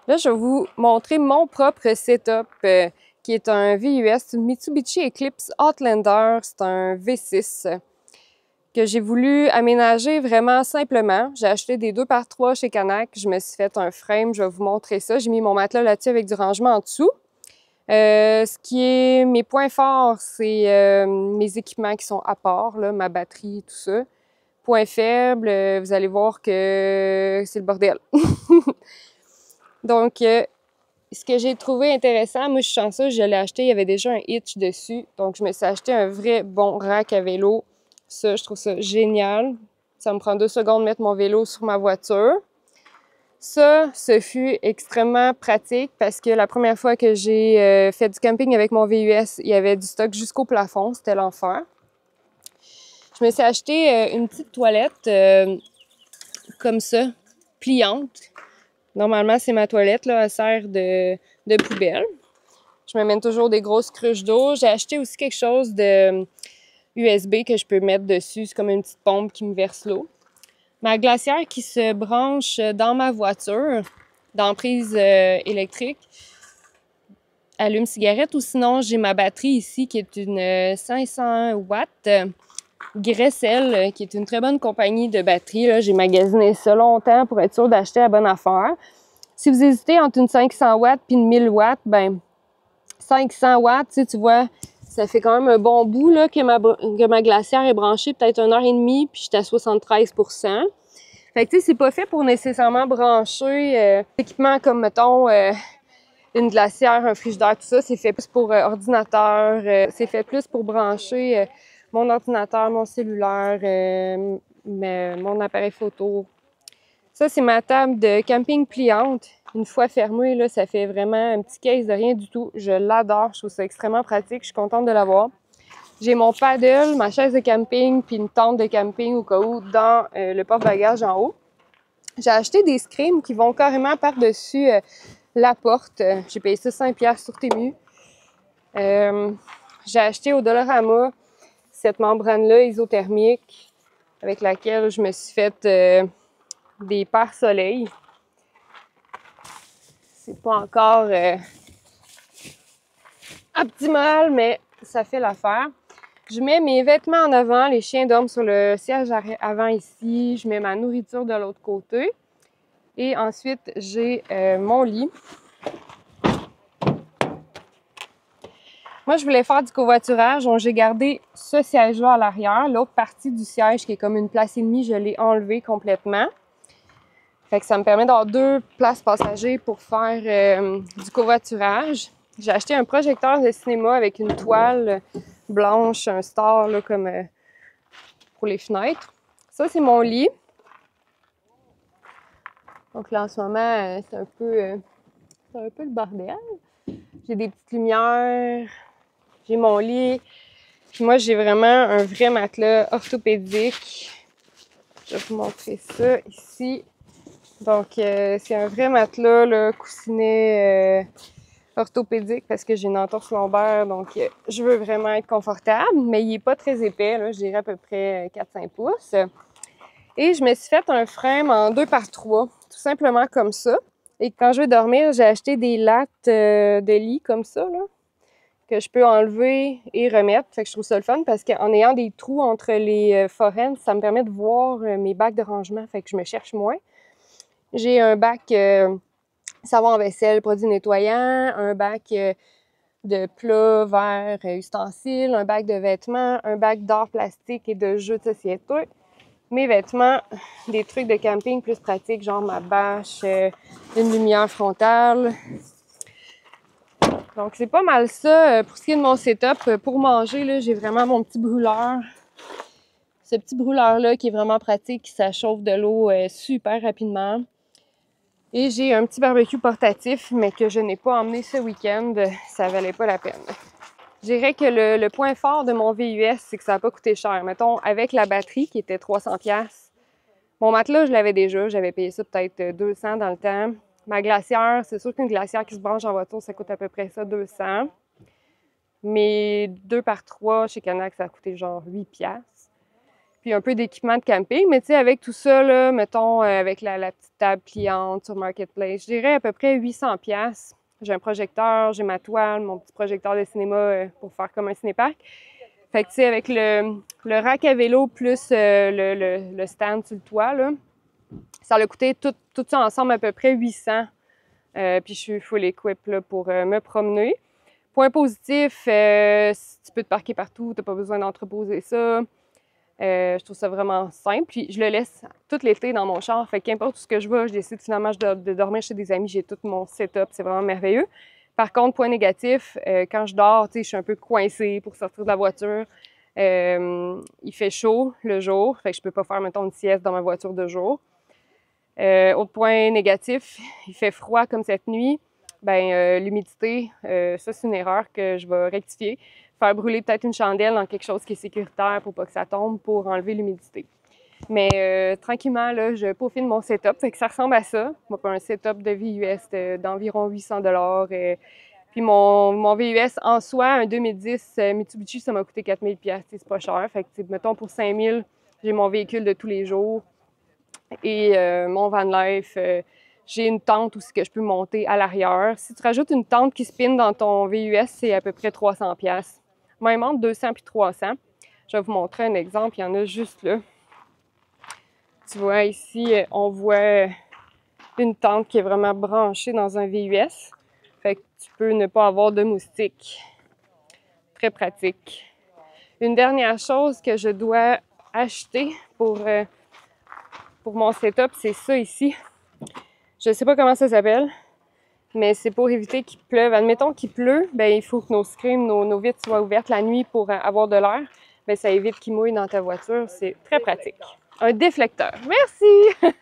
Là, je vais vous montrer mon propre setup qui est un VUS, une Mitsubishi Eclipse Outlander. C'est un V6 que j'ai voulu aménager vraiment simplement. J'ai acheté des 2x3 chez Canac. Je me suis fait un frame, je vais vous montrer ça. J'ai mis mon matelas là-dessus avec du rangement en dessous. Ce qui est mes points forts, c'est mes équipements qui sont à part, là, ma batterie, tout ça. Point faible, vous allez voir que c'est le bordel. Donc, ce que j'ai trouvé intéressant, moi je suis chanceuse, je l'ai acheté, il y avait déjà un hitch dessus. Donc, je me suis acheté un vrai bon rack à vélo. Ça, je trouve ça génial. Ça me prend 2 secondes de mettre mon vélo sur ma voiture. Ça, ce fut extrêmement pratique parce que la première fois que j'ai fait du camping avec mon VUS, il y avait du stock jusqu'au plafond, c'était l'enfer. Je me suis acheté une petite toilette comme ça, pliante. Normalement, c'est ma toilette, là, elle sert de poubelle. Je me mène toujours des grosses cruches d'eau. J'ai acheté aussi quelque chose de USB que je peux mettre dessus. C'est comme une petite pompe qui me verse l'eau. Ma glacière qui se branche dans ma voiture, dans prise électrique, allume-cigarette, ou sinon j'ai ma batterie ici qui est une 500 watts Gressel, qui est une très bonne compagnie de batterie. J'ai magasiné ça longtemps pour être sûre d'acheter la bonne affaire. Si vous hésitez entre une 500 watts et une 1000 watts, ben 500 watts, tu vois, ça fait quand même un bon bout là, que ma glacière est branchée, peut-être 1h30, puis j'étais à 73%. Fait que tu sais, c'est pas fait pour nécessairement brancher équipements comme, mettons, une glacière, un frigidaire, tout ça. C'est fait plus pour ordinateur, c'est fait plus pour brancher mon ordinateur, mon cellulaire, mon appareil photo. Ça, c'est ma table de camping pliante. Une fois fermée, là, ça fait vraiment un petit case de rien du tout. Je l'adore, je trouve ça extrêmement pratique, je suis contente de l'avoir. J'ai mon paddle, ma chaise de camping, puis une tente de camping au cas où dans le porte-bagages en haut. J'ai acheté des scrims qui vont carrément par-dessus la porte. J'ai payé ça 5$ sur Temu. J'ai acheté au Dollarama cette membrane-là isothermique avec laquelle je me suis fait des pare-soleil. C'est pas encore optimal, mais ça fait l'affaire. Je mets mes vêtements en avant, les chiens dorment sur le siège avant ici. Je mets ma nourriture de l'autre côté. Et ensuite, j'ai mon lit. Moi, je voulais faire du covoiturage, donc j'ai gardé ce siège-là à l'arrière. L'autre partie du siège, qui est comme une place et demie, je l'ai enlevé complètement. Fait que ça me permet d'avoir 2 places passagers pour faire du covoiturage. J'ai acheté un projecteur de cinéma avec une toile blanche, un star là, comme pour les fenêtres. Ça, c'est mon lit. Donc là, en ce moment, c'est un peu le bordel. J'ai des petites lumières, j'ai mon lit. Puis moi, j'ai vraiment un vrai matelas orthopédique. Je vais vous montrer ça ici. Donc, c'est un vrai matelas, là, coussinet orthopédique parce que j'ai une entorse lombaire. Donc, je veux vraiment être confortable, mais il n'est pas très épais, là, je dirais à peu près 4-5 pouces. Et je me suis fait un frame en 2x3, tout simplement comme ça. Et quand je vais dormir, j'ai acheté des lattes de lit comme ça, là, que je peux enlever et remettre. Fait que je trouve ça le fun parce qu'en ayant des trous entre les forêts, ça me permet de voir mes bacs de rangement. Fait que je me cherche moins. J'ai un bac savon en vaisselle, produits nettoyants, un bac de plats, verres, ustensiles, un bac de vêtements, un bac d'art plastique et de jeux de société. Mes vêtements, des trucs de camping plus pratiques, genre ma bâche, une lumière frontale. Donc, c'est pas mal ça. Pour ce qui est de mon setup, pour manger, là, j'ai vraiment mon petit brûleur. Ce petit brûleur-là qui est vraiment pratique, ça chauffe de l'eau super rapidement. Et j'ai un petit barbecue portatif, mais que je n'ai pas emmené ce week-end. Ça valait pas la peine. Je dirais que le point fort de mon VUS, c'est que ça n'a pas coûté cher. Mettons, avec la batterie qui était 300$. Mon matelas, je l'avais déjà. J'avais payé ça peut-être 200$ dans le temps. Ma glacière, c'est sûr qu'une glacière qui se branche en voiture, ça coûte à peu près ça, 200$. Mais 2x3 chez Canac, ça a coûté genre 8$. puis un peu d'équipement de camping. Mais tu sais, avec tout ça, là, mettons, avec la petite table pliante sur Marketplace, je dirais à peu près 800$. J'ai un projecteur, j'ai ma toile, mon petit projecteur de cinéma pour faire comme un cinéparc. Fait que tu sais, avec le rack à vélo plus le stand sur le toit, là, ça a coûté tout ça ensemble à peu près 800$. Puis je suis full equip là, pour me promener. Point positif, tu peux te parquer partout, tu n'as pas besoin d'entreposer ça. Je trouve ça vraiment simple. Puis je le laisse tout l'été dans mon char. Fait qu'importe où ce que je vais, je décide finalement de dormir chez des amis. J'ai tout mon setup. C'est vraiment merveilleux. Par contre, point négatif, quand je dors, je suis un peu coincée pour sortir de la voiture. Il fait chaud le jour. Fait que je peux pas faire, mettons, une sieste dans ma voiture de jour. Autre point négatif, il fait froid comme cette nuit. Ben l'humidité, ça c'est une erreur que je vais rectifier. Faire brûler peut-être une chandelle dans quelque chose qui est sécuritaire pour pas que ça tombe, pour enlever l'humidité. Mais tranquillement, là, je peaufine mon setup, fait que ça ressemble à ça. Moi, un setup de VUS d'environ 800$. Puis mon VUS en soi, un 2010 Mitsubishi, ça m'a coûté 4000$. C'est pas cher. Fait que mettons pour 5000$, j'ai mon véhicule de tous les jours. Et mon van life, j'ai une tente aussi que je peux monter à l'arrière. Si tu rajoutes une tente qui spin dans ton VUS, c'est à peu près 300$. Même entre 200 puis 300. Je vais vous montrer un exemple, il y en a juste là. Tu vois ici, on voit une tente qui est vraiment branchée dans un VUS. Fait que tu peux ne pas avoir de moustiques. Très pratique. Une dernière chose que je dois acheter pour mon setup, c'est ça ici. Je ne sais pas comment ça s'appelle, mais c'est pour éviter qu'il pleuve. Admettons qu'il pleut, ben il faut que nos screens, nos vitres soient ouvertes la nuit pour avoir de l'air. Ben ça évite qu'il mouille dans ta voiture. C'est très pratique. Un déflecteur. Merci!